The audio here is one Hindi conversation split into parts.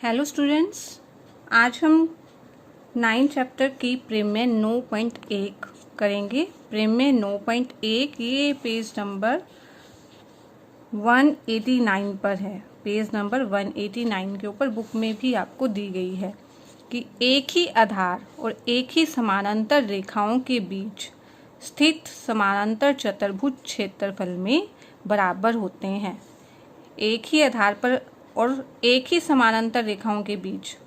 हेलो स्टूडेंट्स, आज हम 9 चैप्टर की प्रमेय 9.1 करेंगे। प्रमेय 9.1 ये पेज नंबर 189 पर है। पेज नंबर 189 के ऊपर बुक में भी आपको दी गई है कि एक ही आधार और एक ही समानांतर रेखाओं के बीच स्थित समानांतर चतुर्भुज क्षेत्रफल में बराबर होते हैं। एक ही आधार पर और एक ही समानांतर रेखाओं के बीच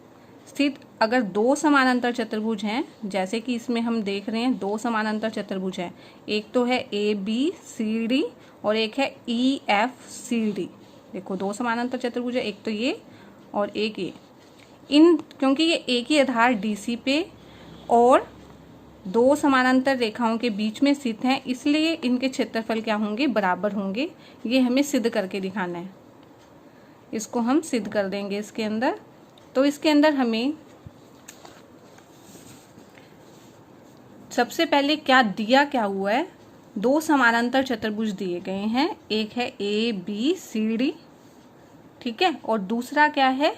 स्थित अगर दो समानांतर चतुर्भुज हैं, जैसे कि इसमें हम देख रहे हैं दो समानांतर चतुर्भुज हैं, एक तो है ABCD और एक है EFCD। देखो दो समानांतर चतुर्भुज है, एक तो ये और एक ये। क्योंकि ये एक ही आधार DC पे और दो समानांतर रेखाओं के बीच में स्थित हैं, इसलिए इनके क्षेत्रफल क्या होंगे, बराबर होंगे। ये हमें सिद्ध करके दिखाना है। इसको हम सिद्ध कर देंगे इसके अंदर। तो इसके अंदर हमें सबसे पहले क्या दिया, क्या हुआ है, दो समानांतर चतुर्भुज दिए गए हैं। एक है ABCD, ठीक है, और दूसरा क्या है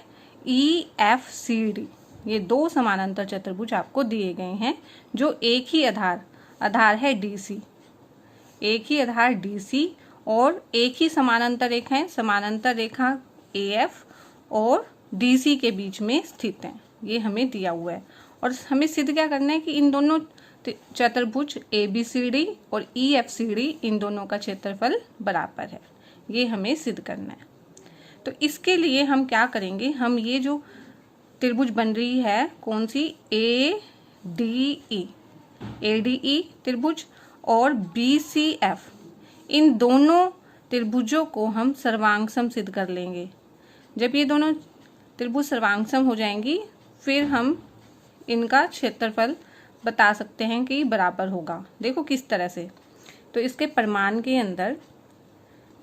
EFCD। ये दो समानांतर चतुर्भुज आपको दिए गए हैं जो एक ही आधार है DC, एक ही आधार DC और एक ही समानांतर रेखा है, समानांतर रेखा AF और DC के बीच में स्थित है। ये हमें दिया हुआ है और हमें सिद्ध क्या करना है कि इन दोनों चतुर्भुज ABCD और EFCD इन दोनों का क्षेत्रफल बराबर है। ये हमें सिद्ध करना है। तो इसके लिए हम क्या करेंगे, हम ये जो त्रिभुज बन रही है कौन सी, ADE त्रिभुज और BCF, इन दोनों त्रिभुजों को हम सर्वांगसम सिद्ध कर लेंगे। जब ये दोनों त्रिभुज सर्वांगसम हो जाएंगी फिर हम इनका क्षेत्रफल बता सकते हैं कि बराबर होगा। देखो किस तरह से। तो इसके प्रमाण के अंदर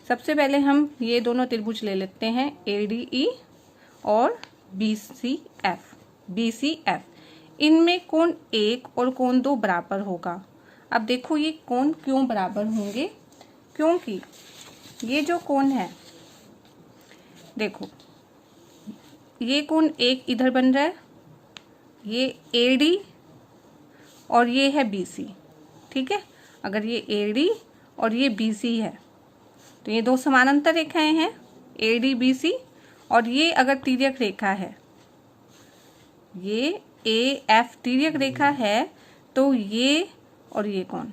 सबसे पहले हम ये दोनों त्रिभुज ले लेते हैं ADE और BCF। इनमें कोण 1 और कोण 2 बराबर होगा। अब देखो ये कोण क्यों बराबर होंगे, क्योंकि ये जो कोण है, देखो ये कोण एक इधर बन रहा है, ये AD और ये है BC, ठीक है। अगर ये AD और ये BC है तो ये दो समानांतर रेखाएं हैं ADBC, और ये अगर तिर्यक रेखा है, ये AF तिर्यक रेखा है, तो ये और ये कोण,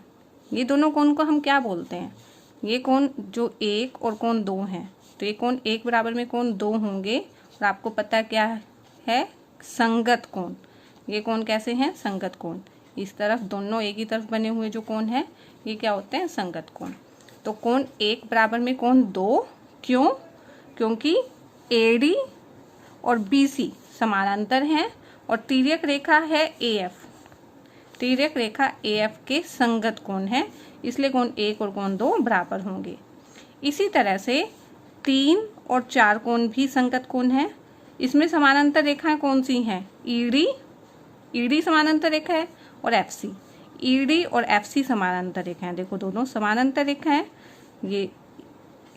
ये दोनों कोण को हम क्या बोलते हैं, ये कोण जो 1 और कोण 2 हैं, तो ये कोण 1 बराबर में कोण 2 होंगे। और आपको पता क्या है, संगत कोण। ये कोण कैसे हैं, संगत कोण। इस तरफ दोनों एक ही तरफ बने हुए जो कोण हैं ये क्या होते हैं, संगत कोण। तो कोण 1 बराबर में कोण 2, क्यों, क्योंकि AD और BC समानांतर हैं और तिर्यक रेखा है AF, तिर्यक रेखा AF के संगत कोण है, इसलिए कोण 1 और कोण 2 बराबर होंगे। इसी तरह से 3 और 4 कोण भी संगत कोण है। इसमें समानांतर रेखाएं कौन सी हैं, ED समानांतर रेखा है और FC, ED और FC समानांतर रेखा है। देखो दोनों समानांतर रेखा है, ये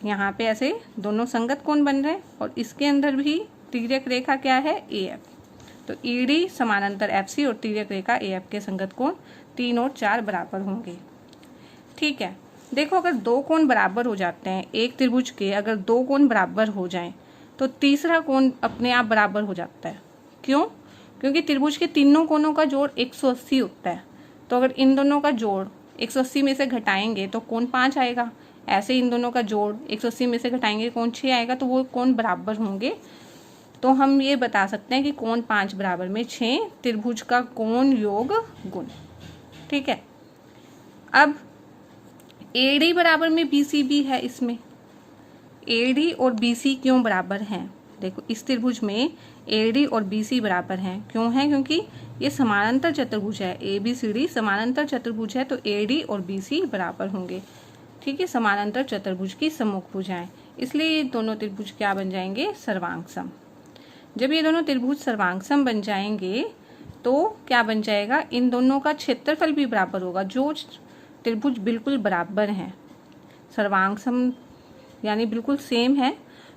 यहाँ पे ऐसे दोनों संगत कोण बन रहे हैं और इसके अंदर भी तिर्यक रेखा क्या है, AF। तो ED समानांतर FC और तिर्यक रेखा AF के संगत कोण 3 और 4 बराबर होंगे, ठीक है। देखो अगर दो कोण बराबर हो जाते हैं, एक त्रिभुज के अगर दो कोण बराबर हो जाएं तो तीसरा कोण अपने आप बराबर हो जाता है। क्यों, क्योंकि त्रिभुज के तीनों कोणों का जोड़ 180 होता है। तो अगर इन दोनों का जोड़ 180 में से घटाएंगे तो कोण 5 आएगा। ऐसे इन दोनों का जोड़ 180 में से घटाएंगे कोण 6 आएगा, तो वो कोण बराबर होंगे। तो हम ये बता सकते हैं कि कोण 5 बराबर में 6 त्रिभुज का कोण योग गुण, ठीक है। अब AD बराबर में BC भी है। इसमें AD और BC क्यों बराबर हैं, देखो इस त्रिभुज में AD और BC बराबर हैं, क्यों है, क्योंकि ये समानांतर चतुर्भुज है। ABCD समानांतर चतुर्भुज है तो AD और BC बराबर होंगे, ठीक है। समानांतर चतुर्भुज की सम्मुख भुजाएं, इसलिए ये दोनों त्रिभुज क्या बन जाएंगे, सर्वांगसम। जब ये दोनों त्रिभुज सर्वांगसम बन जाएंगे तो क्या बन जाएगा, इन दोनों का क्षेत्रफल भी बराबर होगा। जो त्रिभुज बिल्कुल बराबर हैं, सर्वांगसम यानी बिल्कुल सेम है,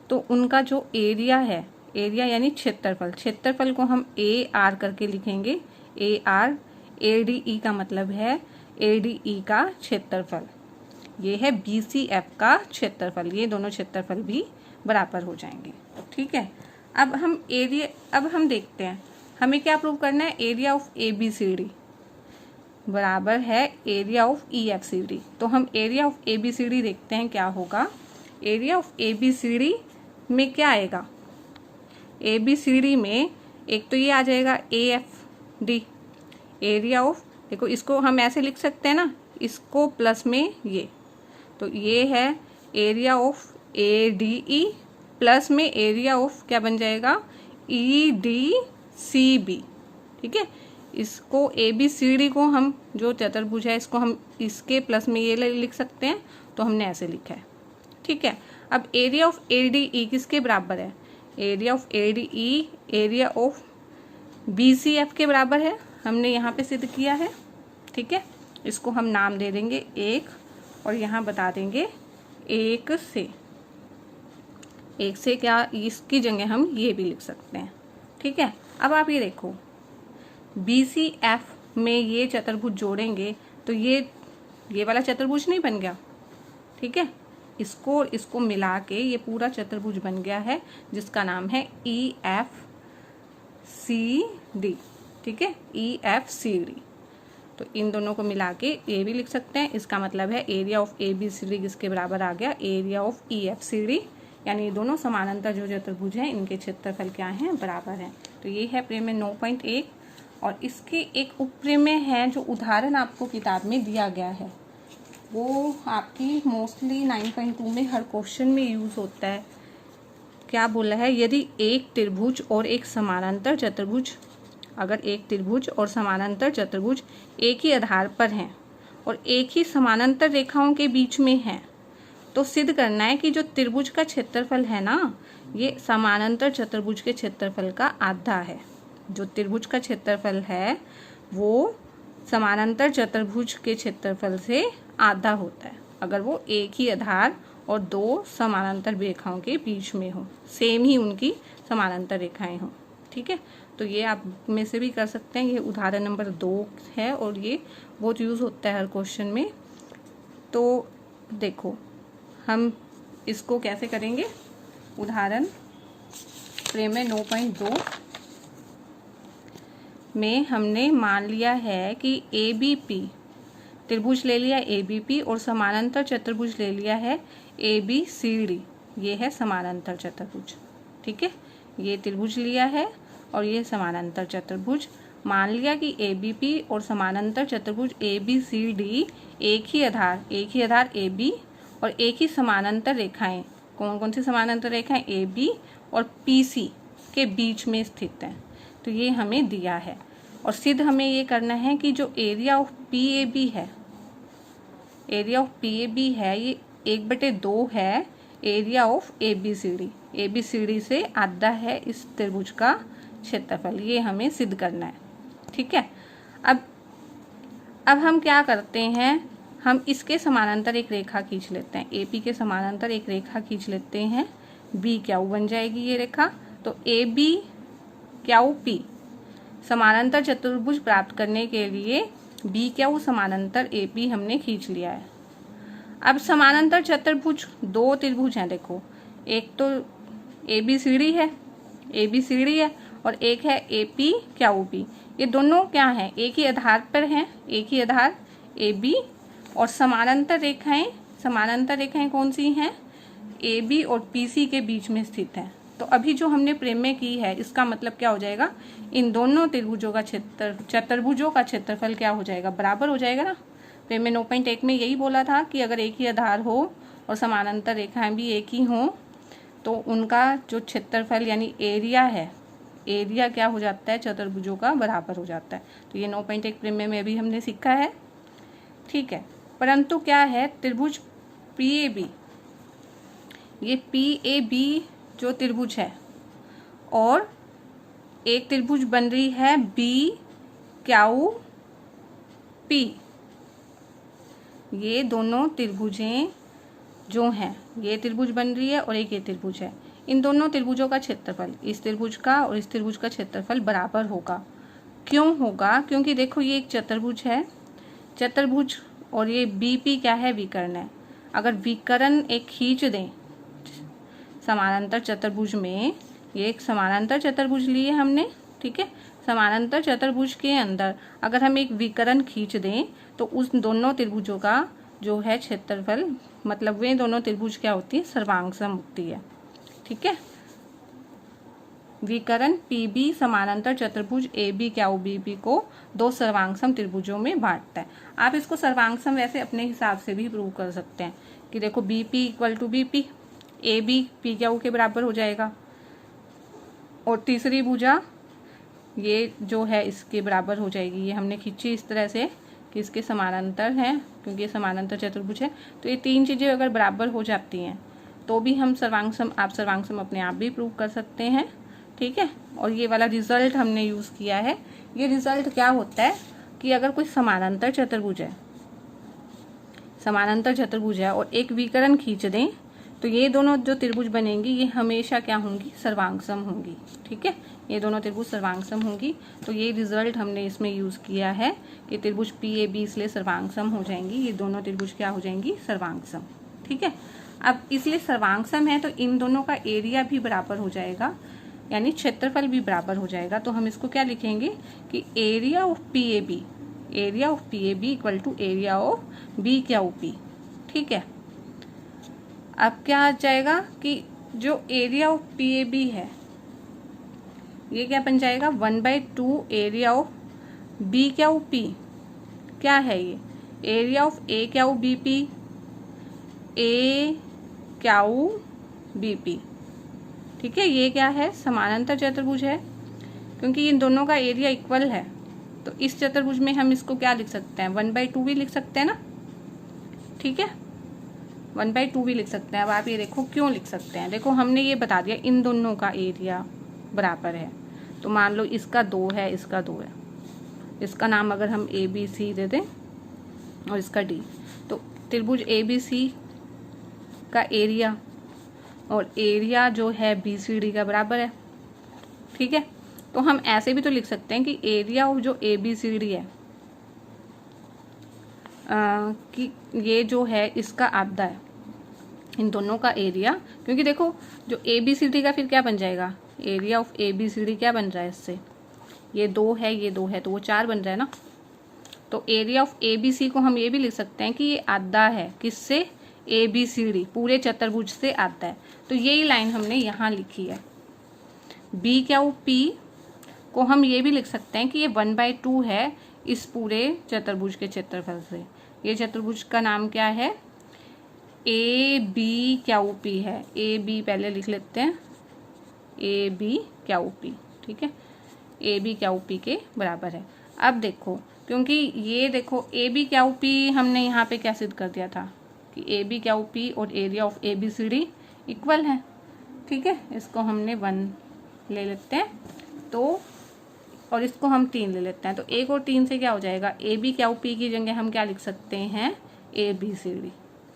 तो उनका जो एरिया है एरिया यानी क्षेत्रफल, क्षेत्रफल को हम ए आर करके लिखेंगे, ए आर। ए डी ई का मतलब है ए डी ई का क्षेत्रफल, ये है बी सी एफ का क्षेत्रफल, ये दोनों क्षेत्रफल भी बराबर हो जाएंगे। ठीक है, अब हम देखते हैं हमें क्या प्रूव करना है। Area of A B C D बराबर है area of E F C D. तो हम area of A B C D देखते हैं क्या होगा। Area of A B C D में क्या आएगा, ए बी सी डी में एक तो ये आ जाएगा A F D. Area of, देखो इसको हम ऐसे लिख सकते हैं ना, इसको प्लस में ये, तो ये है area of A D E plus में एरिया ऑफ क्या बन जाएगा, ई डी सी बी। ठीक है, इसको ए बी सी डी को हम जो चतुर्भुज है इसको हम इसके प्लस में ये लिख सकते हैं, तो हमने ऐसे लिखा है। ठीक है, अब area of A D E किसके बराबर है, area of A D E area of B C F के बराबर है, हमने यहाँ पे सिद्ध किया है। ठीक है, इसको हम नाम दे देंगे एक और यहाँ बता देंगे एक से क्या, इसकी जगह हम ये भी लिख सकते हैं। ठीक है, अब आप ये देखो बी सी एफ में ये चतुर्भुज जोड़ेंगे तो ये वाला चतुर्भुज नहीं बन गया। ठीक है, इसको मिला के ये पूरा चतुर्भुज बन गया है जिसका नाम है ई एफ सी डी। ठीक है, ई एफ सी डी, तो इन दोनों को मिला के ये भी लिख सकते हैं। इसका मतलब है area of A B C D किसके बराबर आ गया, area of E F C D, यानी ये दोनों समानांतर जो चतुर्भुज हैं इनके क्षेत्रफल क्या हैं, बराबर हैं। तो ये है प्रमेय 9.1 और इसके एक उपप्रमेय है जो उदाहरण आपको किताब में दिया गया है, वो आपकी मोस्टली 9.2 में हर क्वेश्चन में यूज होता है। क्या बोला है, यदि एक त्रिभुज और एक समानांतर चतुर्भुज, अगर एक त्रिभुज और समानांतर चतुर्भुज एक ही आधार पर हैं और एक ही समानांतर रेखाओं के बीच में हैं, तो सिद्ध करना है कि जो त्रिभुज का क्षेत्रफल है ना, ये समानांतर चतुर्भुज के क्षेत्रफल का आधा है। जो त्रिभुज का क्षेत्रफल है वो समानांतर चतुर्भुज के क्षेत्रफल से आधा होता है अगर वो एक ही आधार और दो समानांतर रेखाओं के बीच में हो, सेम ही उनकी समानांतर रेखाएं हो। ठीक है, तो ये आप में से भी कर सकते हैं। ये उदाहरण नंबर 2 है और ये बहुत यूज़ होता है हर क्वेश्चन में। तो देखो हम इसको कैसे करेंगे, उदाहरण प्रमेय 9.2 में हमने मान लिया है कि ए बी पी त्रिभुज ले लिया ए बी पी और समानांतर चतुर्भुज ले लिया है ए बी सी डी, ये है समानांतर चतुर्भुज। ठीक है, ये त्रिभुज लिया है और ये समानांतर चतुर्भुज। मान लिया कि ए बी पी और समानांतर चतुर्भुज ए बी सी डी एक ही आधार ए बी और एक ही समानांतर रेखाएं, कौन कौन सी समानांतर रेखाएं, ए बी और पी सी के बीच में स्थित हैं। तो ये हमें दिया है और सिद्ध हमें ये करना है कि जो area of P A B है, area of P A B है ये 1/2 है area of A B C D से आधा है इस त्रिभुज का क्षेत्रफल, ये हमें सिद्ध करना है। ठीक है, अब हम क्या करते हैं, हम इसके समानांतर एक रेखा खींच लेते हैं, एपी के समानांतर एक रेखा खींच लेते हैं, बी क्यू बन जाएगी ये रेखा। तो ए बी क्यू पी समानांतर चतुर्भुज प्राप्त करने के लिए बी क्यू समानांतर ए पी हमने खींच लिया है। अब समानांतर चतुर्भुज दो त्रिभुज हैं, देखो एक तो ए बी सी डी है और एक है ए पी क्यू पी। ये दोनों क्या हैं, एक ही आधार पर हैं, एक ही आधार ए बी और समानांतर रेखाएं कौन सी हैं, ए बी और पी सी के बीच में स्थित हैं। तो अभी जो हमने प्रमेय की है इसका मतलब क्या हो जाएगा, इन दोनों त्रिभुजों का चतुर्भुजों का क्षेत्रफल क्या हो जाएगा, बराबर हो जाएगा ना। प्रमेय 9.1 में यही बोला था कि अगर एक ही आधार हो और समानांतर रेखाएं भी एक ही हों तो उनका जो क्षेत्रफल यानी एरिया है, एरिया क्या हो जाता है, चतुर्भुजों का बराबर हो जाता है। तो ये 9.1 प्रमेय में भी हमने सीखा है। ठीक है, परंतु क्या है, त्रिभुज पी ए बी, ये पी ए बी जो त्रिभुज है और एक त्रिभुज बन रही है बी क्यू पी, ये दोनों त्रिभुजें जो हैं, ये त्रिभुज बन रही है और एक ये त्रिभुज है, इन दोनों त्रिभुजों का क्षेत्रफल, इस त्रिभुज का और इस त्रिभुज का क्षेत्रफल बराबर होगा। क्यों होगा? क्योंकि देखो ये एक चतुर्भुज है, चतुर्भुज, और ये बीपी क्या है? विकर्ण है। अगर विकर्ण एक खींच दें समानांतर चतुर्भुज में, ये एक समानांतर चतुर्भुज लिए हमने, ठीक है, समानांतर चतुर्भुज के अंदर अगर हम एक विकर्ण खींच दें तो उस दोनों त्रिभुजों का जो है क्षेत्रफल, मतलब वे दोनों त्रिभुज क्या होती है? सर्वांग सम होती है, ठीक है। विकर्ण पीबी समानांतर चतुर्भुज AB क्या बीपी को दो सर्वांगसम त्रिभुजों में बांटता है। आप इसको सर्वांगसम वैसे अपने हिसाब से भी प्रूव कर सकते हैं कि देखो BP equal to BP, AB P क्या के बराबर हो जाएगा, और तीसरी भुजा ये जो है इसके बराबर हो जाएगी। ये हमने खींची इस तरह से कि इसके समानांतर है, क्योंकि ये समानांतर चतुर्भुज है। तो ये तीन चीज़ें अगर बराबर हो जाती हैं तो भी हम सर्वांगसम, आप सर्वांगसम अपने आप भी प्रूव कर सकते हैं, ठीक है। और ये वाला रिजल्ट हमने यूज़ किया है। ये रिजल्ट क्या होता है कि अगर कोई समानांतर चतुर्भुज है, समानांतर चतुर्भुज है और एक विकर्ण खींच दें तो ये दोनों जो त्रिभुज बनेंगी ये हमेशा क्या होंगी? सर्वांगसम होंगी, ठीक है। ये दोनों त्रिभुज सर्वांगसम होंगी। तो ये रिजल्ट हमने इसमें यूज़ किया है कि त्रिभुज PAB इसलिए सर्वांगसम हो जाएंगी, ये दोनों त्रिभुज क्या हो जाएंगी? सर्वांगसम, ठीक है। अब इसलिए सर्वांगसम है तो इन दोनों का एरिया भी बराबर हो जाएगा, यानी क्षेत्रफल भी बराबर हो जाएगा। तो हम इसको क्या लिखेंगे कि area of PAB, area of PAB equal to area of B क्या OP, ठीक है। अब क्या आ जाएगा कि जो एरिया ऑफ PAB है ये क्या बन जाएगा? 1/2 एरिया ऑफ B क्या OP, क्या है ये? एरिया ऑफ A क्या BP, A क्या BP, ठीक है। ये क्या है? समानांतर चतुर्भुज है, क्योंकि इन दोनों का एरिया इक्वल है तो इस चतुर्भुज में हम इसको क्या लिख सकते हैं? 1/2 भी लिख सकते हैं ना, ठीक है, 1/2 भी लिख सकते हैं। अब आप ये देखो क्यों लिख सकते हैं। देखो हमने ये बता दिया इन दोनों का एरिया बराबर है, तो मान लो इसका 2 है, इसका 2 है, इसका नाम अगर हम ABC दे दें और इसका D, तो त्रिभुज ABC का एरिया और एरिया जो है BCD का बराबर है, ठीक है। तो हम ऐसे भी तो लिख सकते हैं कि एरिया ऑफ जो ABCD है कि ये जो है इसका आधा है, इन दोनों का एरिया, क्योंकि देखो जो ABCD का फिर क्या बन जाएगा? एरिया ऑफ ABCD क्या बन रहा है इससे? ये 2 है, ये 2 है, तो वो 4 बन रहा है ना। तो एरिया ऑफ ABC को हम ये भी लिख सकते हैं कि ये आधा है, किससे? ABCD पूरे चतुर्भुज से आता है। तो यही लाइन हमने यहाँ लिखी है। B क्या P को हम ये भी लिख सकते हैं कि ये 1/2 है इस पूरे चतुर्भुज के क्षेत्रफल से। ये चतुर्भुज का नाम क्या है? AB क्या OP है। AB पहले लिख लेते हैं, AB क्या OP, ठीक है, AB क्या OP के बराबर है। अब देखो, क्योंकि ये देखो AB क्या OP हमने यहाँ पे क्या सिद्ध कर दिया था कि AB क्या OP और एरिया ऑफ ABCD इक्वल है, ठीक है। इसको हमने 1 ले लेते हैं तो, और इसको हम 3 ले लेते हैं, तो 1 और 3 से क्या हो जाएगा? AB क्या OP की जगह हम क्या लिख सकते हैं? ABCD,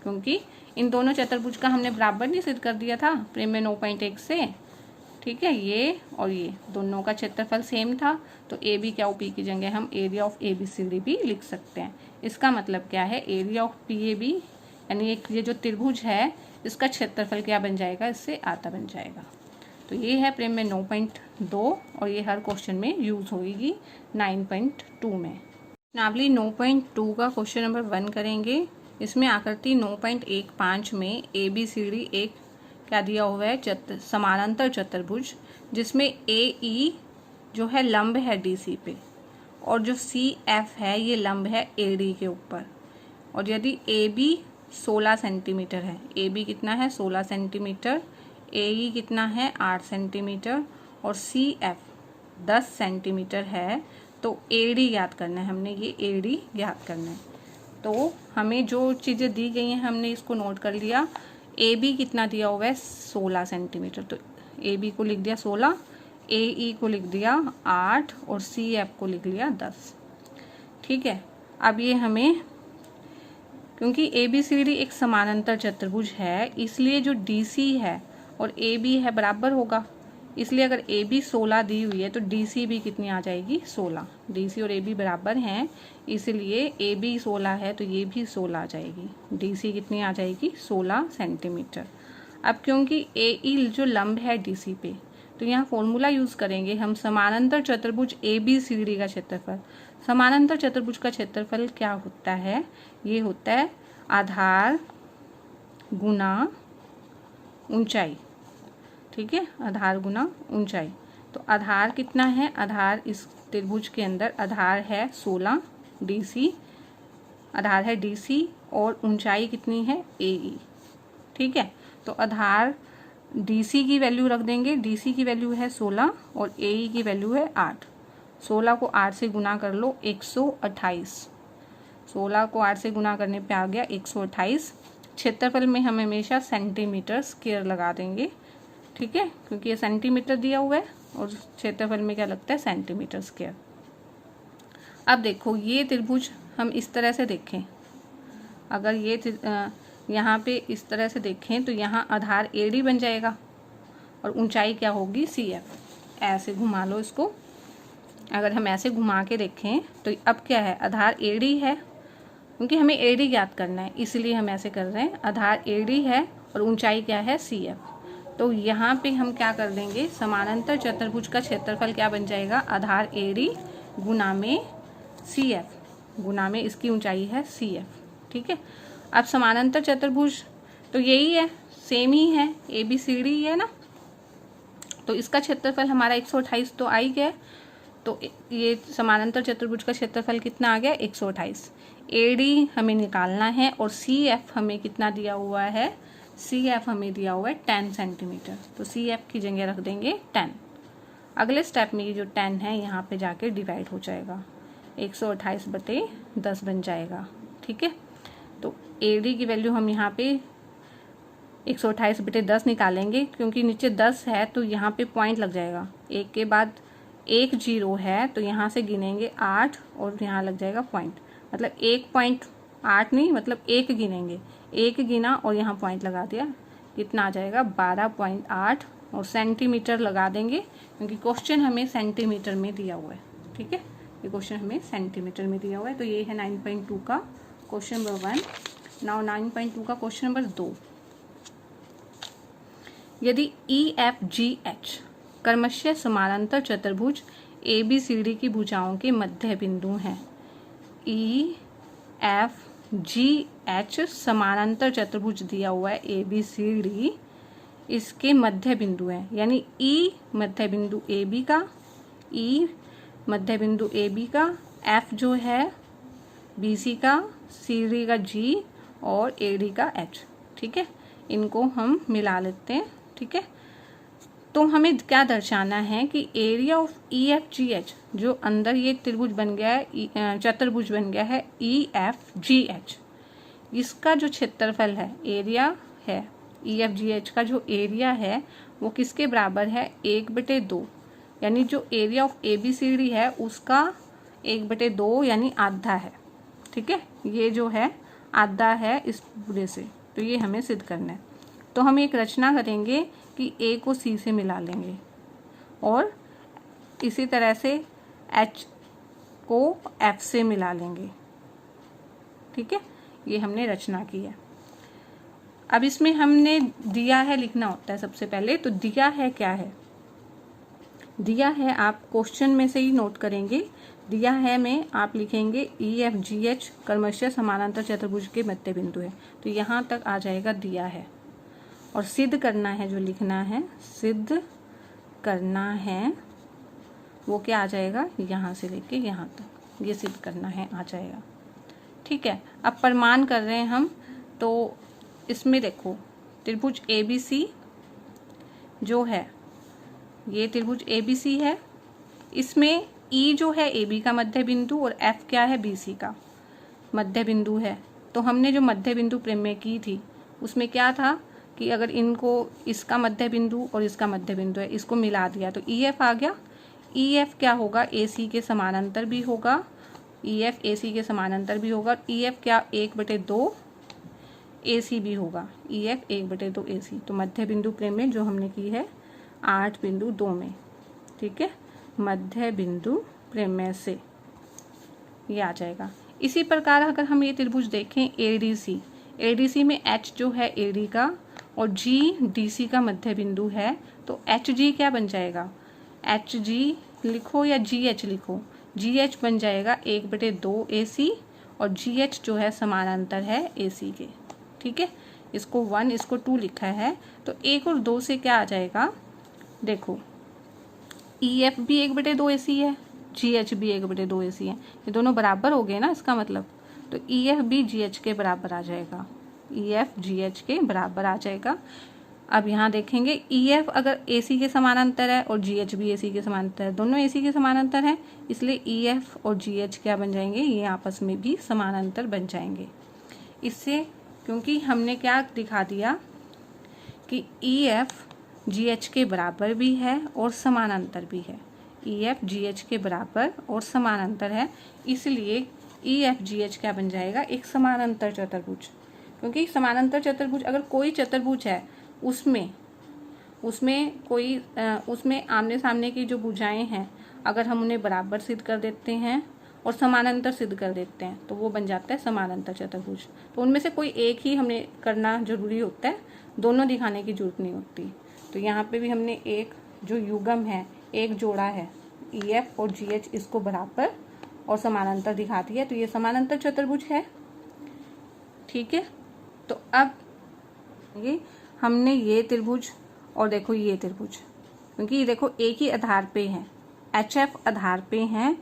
क्योंकि इन दोनों चतुर्भुज का हमने बराबर नहीं सिद्ध कर दिया था प्रेम में 9.1 से, ठीक है। ये और ये दोनों का क्षेत्रफल सेम था, तो AB क्या OP की जगह हम एरिया ऑफ ABCD भी लिख सकते हैं। इसका मतलब क्या है? एरिया ऑफ PAB यानी ये जो त्रिभुज है इसका क्षेत्रफल क्या बन जाएगा? इससे आधा बन जाएगा। तो ये है प्रेम में 9.2 और ये हर क्वेश्चन में यूज होगी 9.2 में। नावली 9.2 का क्वेश्चन नंबर 1 करेंगे। इसमें आकृति 9.15 में ABCD एक क्या दिया हुआ है? समानांतर चतुर्भुज, जिसमें AE जो है लंब है DC पे और जो CF है ये लंब है AD के ऊपर। और यदि AB 16 सेंटीमीटर है, AB कितना है? 16 सेंटीमीटर, AE कितना है? 8 सेंटीमीटर और CF 10 सेंटीमीटर है, तो AD ज्ञात करना है हमने, ये AD ज्ञात करना है। तो हमें जो चीज़ें दी गई हैं हमने इसको नोट कर लिया। AB कितना दिया हुआ है? 16 सेंटीमीटर, तो AB को लिख दिया 16, AE को लिख दिया 8 और CF को लिख लिया 10, ठीक है। अब ये हमें, क्योंकि ABCD एक समानांतर चतुर्भुज है इसलिए जो DC है और ए बी है बराबर होगा, इसलिए अगर ए बी 16 दी हुई है तो डी सी भी कितनी आ जाएगी 16। डी सी और ए बी बराबर हैं, इसलिए ए बी 16 है तो ये भी 16 आ जाएगी। डी सी कितनी आ जाएगी 16 सेंटीमीटर। अब क्योंकि ए ई जो लंब है डी सी पे, तो यहाँ फॉर्मूला यूज करेंगे हम समानांतर चतुर्भुज ए बी सी डी का क्षेत्रफल। समानांतर चतुर्भुज का क्षेत्रफल क्या होता है, ये होता है आधार गुना ऊंचाई। ठीक है, आधार गुना ऊंचाई। तो आधार कितना है, आधार इस त्रिभुज के अंदर आधार है 16 डी सी, आधार है डी सी और ऊंचाई कितनी है ए ई। ठीक है, तो आधार डी सी की वैल्यू रख देंगे, डी सी की वैल्यू है 16 और ए ई की वैल्यू है 8। 16 को 8 से गुना कर लो 128, 16 को 8 से गुना करने पे आ गया 128। क्षेत्रफल में हम हमेशा सेंटीमीटर स्क्वायर लगा देंगे। ठीक है, क्योंकि ये सेंटीमीटर दिया हुआ है और क्षेत्रफल में क्या लगता है सेंटीमीटर स्क्वायर। अब देखो ये त्रिभुज हम इस तरह से देखें, अगर ये यहाँ पे इस तरह से देखें तो यहाँ आधार ए डी बन जाएगा और ऊंचाई क्या होगी सी एफ। ऐसे घुमा लो इसको, अगर हम ऐसे घुमा के देखें तो अब क्या है आधार ए डी है, क्योंकि हमें ए डी ज्ञात करना है इसलिए हम ऐसे कर रहे हैं। आधार ए डी है और ऊंचाई क्या है सी एफ। तो यहाँ पे हम क्या कर देंगे, समानांतर चतुर्भुज का क्षेत्रफल क्या बन जाएगा, आधार ए डी गुना में सी एफ, गुना में इसकी ऊंचाई है सी एफ। ठीक है, अब समानांतर चतुर्भुज तो यही है, सेम ही है, ए बी सी डी है ना, तो इसका क्षेत्रफल हमारा 128 तो आ ही गया। तो ये समानांतर चतुर्भुज का क्षेत्रफल कितना आ गया 128। ए डी हमें निकालना है और सी एफ हमें कितना दिया हुआ है, सी एफ हमें दिया हुआ है 10 सेंटीमीटर। तो सी एफ की जगह रख देंगे 10। अगले स्टेप में ये जो 10 है यहाँ पे जाके डिवाइड हो जाएगा, 128/10 बन जाएगा। ठीक है, तो ए डी की वैल्यू हम यहाँ पे 128/10 निकालेंगे, क्योंकि नीचे 10 है तो यहाँ पे पॉइंट लग जाएगा, एक के बाद एक 0 है तो यहाँ से गिनेंगे 8 और यहाँ लग जाएगा पॉइंट, मतलब 1.8 नहीं, मतलब 1 गिनेंगे, 1 गिना और यहाँ पॉइंट लगा दिया, कितना आ जाएगा 12.8 और सेंटीमीटर लगा देंगे क्योंकि क्वेश्चन हमें सेंटीमीटर में दिया हुआ है। ठीक है, ये क्वेश्चन हमें सेंटीमीटर में दिया हुआ है। तो ये है 9.2 का क्वेश्चन नंबर 1। नाउ 9.2 का क्वेश्चन नंबर 2, यदि ई एफ जी एच क्रमशः समानांतर चतुर्भुज ए बी सी डी की भुजाओं के मध्य बिंदु हैं। ई एफ जी एच समानांतर चतुर्भुज दिया हुआ है ए बी सी डी, इसके मध्य बिंदु हैं, यानी ई मध्य बिंदु ए बी का, ई मध्य बिंदु ए बी का, एफ जो है बी सी का, सी डी का जी और ए डी का एच। ठीक है, इनको हम मिला लेते हैं। ठीक है, तो हमें क्या दर्शाना है कि area of E F G H, जो अंदर ये त्रिभुज बन गया है, चतुर्भुज बन गया है ई एफ जी एच, इसका जो क्षेत्रफल है, एरिया है ई एफ जी एच का जो एरिया है वो किसके बराबर है 1/2, यानी जो area of A B C D है उसका 1/2 यानी आधा है। ठीक है, ये जो है आधा है इस पूरे से, तो ये हमें सिद्ध करना है। तो हम एक रचना करेंगे कि ए को सी से मिला लेंगे और इसी तरह से एच को एफ से मिला लेंगे। ठीक है, ये हमने रचना की है। अब इसमें हमने दिया है लिखना होता है सबसे पहले, तो दिया है क्या है, दिया है आप क्वेश्चन में से ही नोट करेंगे, दिया है में आप लिखेंगे ई एफ जी एच क्रमशः समानांतर चतुर्भुज के मध्य बिंदु है, तो यहाँ तक आ जाएगा दिया है। और सिद्ध करना है, जो लिखना है सिद्ध करना है, वो क्या आ जाएगा यहाँ से लेके यहाँ तक, ये सिद्ध करना है आ जाएगा। ठीक है, अब प्रमाण कर रहे हैं हम, तो इसमें देखो त्रिभुज ए बी सी जो है, ये त्रिभुज ए बी सी है, इसमें ई जो है ए बी का मध्य बिंदु और एफ क्या है बी सी का मध्य बिंदु है। तो हमने जो मध्य बिंदु प्रमेय की थी उसमें क्या था कि अगर इनको, इसका मध्य बिंदु और इसका मध्य बिंदु है, इसको मिला दिया तो ई एफ आ गया। ई एफ क्या होगा, ए सी के समानांतर भी होगा, ई एफ ए सी के समानांतर भी होगा। ई एफ क्या 1/2 AC भी होगा, EF 1/2 AC। तो मध्य बिंदु प्रमेय जो हमने की है 8.2 में, ठीक है, मध्य बिंदु प्रमेय से ये आ जाएगा। इसी प्रकार अगर हम ये त्रिभुज देखें ADC में H जो है AD का और G DC का मध्य बिंदु है, तो HG क्या बन जाएगा, HG लिखो या GH लिखो, GH बन जाएगा 1/2 AC और GH जो है समानांतर है AC के, ठीक है। इसको 1 इसको 2 लिखा है, तो 1 और 2 से क्या आ जाएगा, देखो EF भी 1/2 AC है, GH भी 1/2 AC है, ये दोनों बराबर हो गए ना, इसका मतलब तो EF भी GH के बराबर आ जाएगा, EF GH के बराबर आ जाएगा। अब यहाँ देखेंगे EF अगर AC के समानांतर है और GH भी AC के समानांतर है, दोनों AC के समानांतर हैं, इसलिए EF और GH क्या बन जाएंगे, ये आपस में भी समानांतर बन जाएंगे। इससे क्योंकि हमने क्या दिखा दिया कि EF GH के बराबर भी है और समानांतर भी है, EF GH के बराबर और समानांतर है, इसलिए EF GH क्या बन जाएगा, एक समानांतर चतुर्भुज। क्योंकि समानांतर चतुर्भुज अगर कोई चतुर्भुज है उसमें आमने सामने की जो भुजाएं हैं, अगर हम उन्हें बराबर सिद्ध कर देते हैं और समानांतर सिद्ध कर देते हैं तो वो बन जाता है समानांतर चतुर्भुज। तो उनमें से कोई एक ही हमने करना जरूरी होता है, दोनों दिखाने की जरूरत नहीं होती। तो यहाँ पे भी हमने एक जो युग्म है, एक जोड़ा है EF और GH, इसको बराबर और समानांतर दिखा दिया, तो ये समानांतर चतुर्भुज है, ठीक है। तो अब ये हमने ये त्रिभुज और देखो ये त्रिभुज, क्योंकि ये देखो एक ही आधार पे है, HF आधार पे है,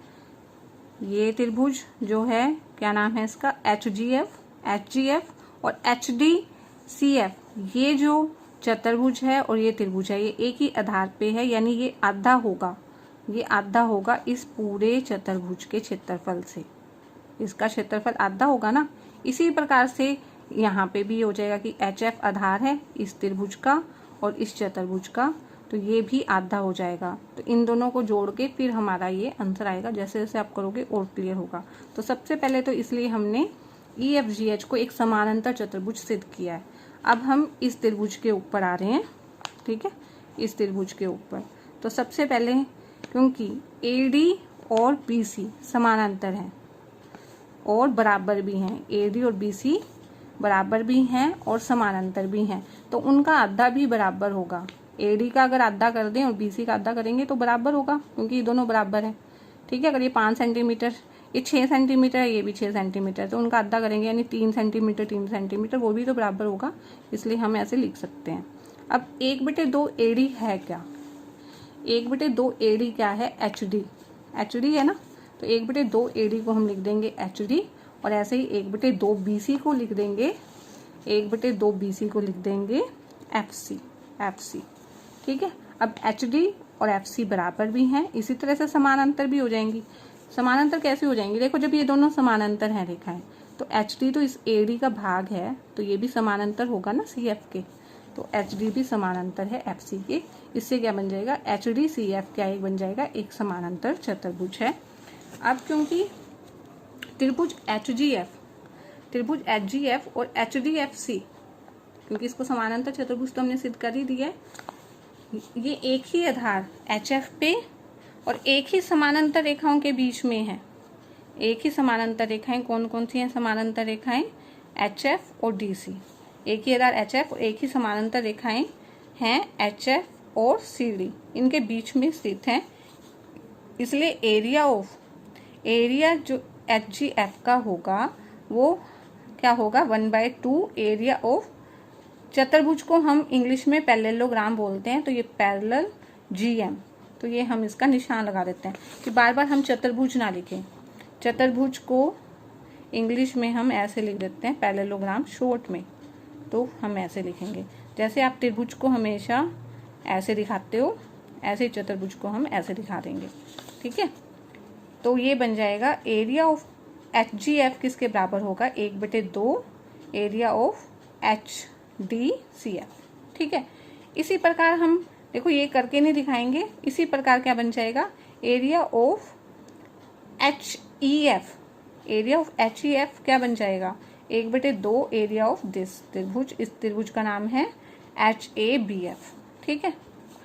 ये त्रिभुज जो है क्या नाम है इसका, HGF और HDCF, ये जो चतुर्भुज है और ये त्रिभुज है, ये एक ही आधार पे है, यानी ये आधा होगा इस पूरे चतुर्भुज के क्षेत्रफल से, इसका क्षेत्रफल आधा होगा ना। इसी प्रकार से यहाँ पे भी हो जाएगा कि HF आधार है इस त्रिभुज का और इस चतुर्भुज का, तो ये भी आधा हो जाएगा। तो इन दोनों को जोड़ के फिर हमारा ये आंसर आएगा, जैसे जैसे आप करोगे और क्लियर होगा। तो सबसे पहले तो इसलिए हमने EFGH को एक समानांतर चतुर्भुज सिद्ध किया है। अब हम इस त्रिभुज के ऊपर आ रहे हैं, ठीक है, इस त्रिभुज के ऊपर। तो सबसे पहले क्योंकि AD और BC समानांतर हैं और बराबर भी हैं, AD और BC बराबर भी हैं और समानांतर भी हैं, तो उनका आधा भी बराबर होगा। AD का अगर आधा कर दें और BC का आधा करेंगे तो बराबर होगा, क्योंकि ये दोनों बराबर है, ठीक है। अगर ये 5 सेंटीमीटर, ये 6 सेंटीमीटर है, ये भी 6 सेंटीमीटर, तो उनका आधा करेंगे यानी 3 सेंटीमीटर, वो भी तो बराबर होगा, इसलिए हम ऐसे लिख सकते हैं। अब 1/2 AD है क्या, 1/2 AD क्या है, HD है ना, तो 1/2 AD को हम लिख देंगे HD, और ऐसे ही 1/2 BC को लिख देंगे, 1/2 BC को लिख देंगे FC, ठीक है। अब HD और FC बराबर भी हैं, इसी तरह से समानांतर भी हो जाएंगी। समानांतर कैसे हो जाएंगी, देखो जब ये दोनों समानांतर हैं रेखाएं, तो HD तो इस AD का भाग है, तो ये भी समानांतर होगा ना CF के, तो HD भी समानांतर है FC के। इससे क्या बन जाएगा, HDCF क्या एक बन जाएगा, एक समानांतर चतुर्भुज है। अब क्योंकि त्रिभुज HGF और HDFC, क्योंकि इसको समानांतर चतुर्भुज तो हमने सिद्ध कर ही दिया है, ये एक ही आधार HF पे और एक ही समानांतर रेखाओं के बीच में है। एक ही समानांतर रेखाएं कौन कौन सी हैं, समानांतर रेखाएं HF और DC, एक ही आधार HF और एक ही समानांतर रेखाएं हैं HF और CD, इनके बीच में स्थित हैं। इसलिए एरिया जो HGF का होगा वो क्या होगा, 1/2 एरिया ऑफ, चतुर्भुज को हम इंग्लिश में पैरेललोग्राम बोलते हैं, तो ये पैरेलल GM, तो ये हम इसका निशान लगा देते हैं कि बार बार हम चतुर्भुज ना लिखें। चतुर्भुज को इंग्लिश में हम ऐसे लिख देते हैं पैरेललोग्राम शॉर्ट में, तो हम ऐसे लिखेंगे। जैसे आप त्रिभुज को हमेशा ऐसे दिखाते हो, ऐसे ही चतुर्भुज को हम ऐसे दिखा देंगे, ठीक है। तो ये बन जाएगा एरिया ऑफ HGF किसके बराबर होगा, 1/2 एरिया ऑफ HDCF, ठीक है। इसी प्रकार हम देखो ये करके नहीं दिखाएंगे, इसी प्रकार क्या बन जाएगा, area of HEF, area of HEF क्या बन जाएगा, 1/2 एरिया ऑफ दिस त्रिभुज। इस त्रिभुज का नाम है HABF। ठीक है,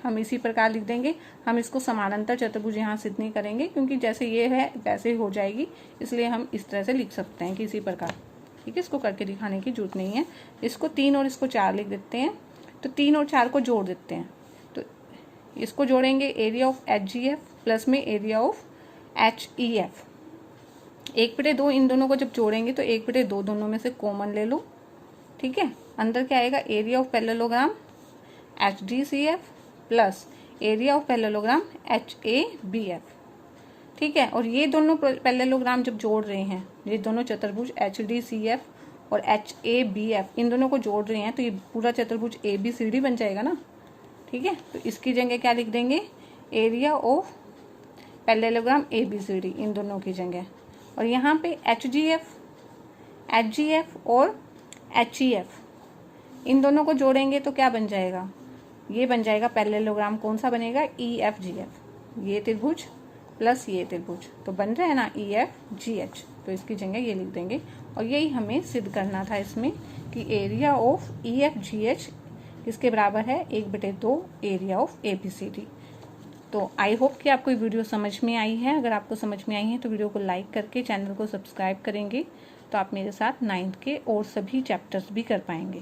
हम इसी प्रकार लिख देंगे। हम इसको समानांतर चतुर्भुज यहाँ सिद्ध नहीं करेंगे क्योंकि जैसे ये है वैसे ही हो जाएगी, इसलिए हम इस तरह से लिख सकते हैं कि इसी प्रकार। ठीक है, इसको करके दिखाने की जरूरत नहीं है। इसको 3 और इसको 4 लिख देते हैं। तो 3 और 4 को जोड़ देते हैं, तो इसको जोड़ेंगे एरिया ऑफ HGF प्लस में एरिया ऑफ HEF। 1/2 इन दोनों को जब जोड़ेंगे तो 1/2 दोनों में से कॉमन ले लो। ठीक है, अंदर क्या आएगा, area of parallelogram HDCF plus area of parallelogram HABF। ठीक है, और ये दोनों पैरेललोग्राम जब जोड़ रहे हैं, ये दोनों चतुर्भुज HDCF और HABF इन दोनों को जोड़ रहे हैं, तो ये पूरा चतुर्भुज ABCD बन जाएगा ना। ठीक है, तो इसकी जगह क्या लिख देंगे, एरिया ऑफ पैरेललोग्राम ABCD इन दोनों की जगह। और यहाँ पे HGF और HEF इन दोनों को जोड़ेंगे तो क्या बन जाएगा, ये बन जाएगा पैरेललोग्राम। कौन सा बनेगा, EFGF। ये त्रिभुज प्लस ये त्रिभुज तो बन रहा है ना EFGH, तो इसकी जगह ये लिख देंगे। और यही हमें सिद्ध करना था इसमें कि एरिया ऑफ EFGH किसके बराबर है, 1/2 एरिया ऑफ ABCD। तो आई होप कि आपको ये वीडियो समझ में आई है। अगर आपको समझ में आई है तो वीडियो को लाइक करके चैनल को सब्सक्राइब करेंगे, तो आप मेरे साथ 9th के और सभी चैप्टर्स भी कर पाएंगे।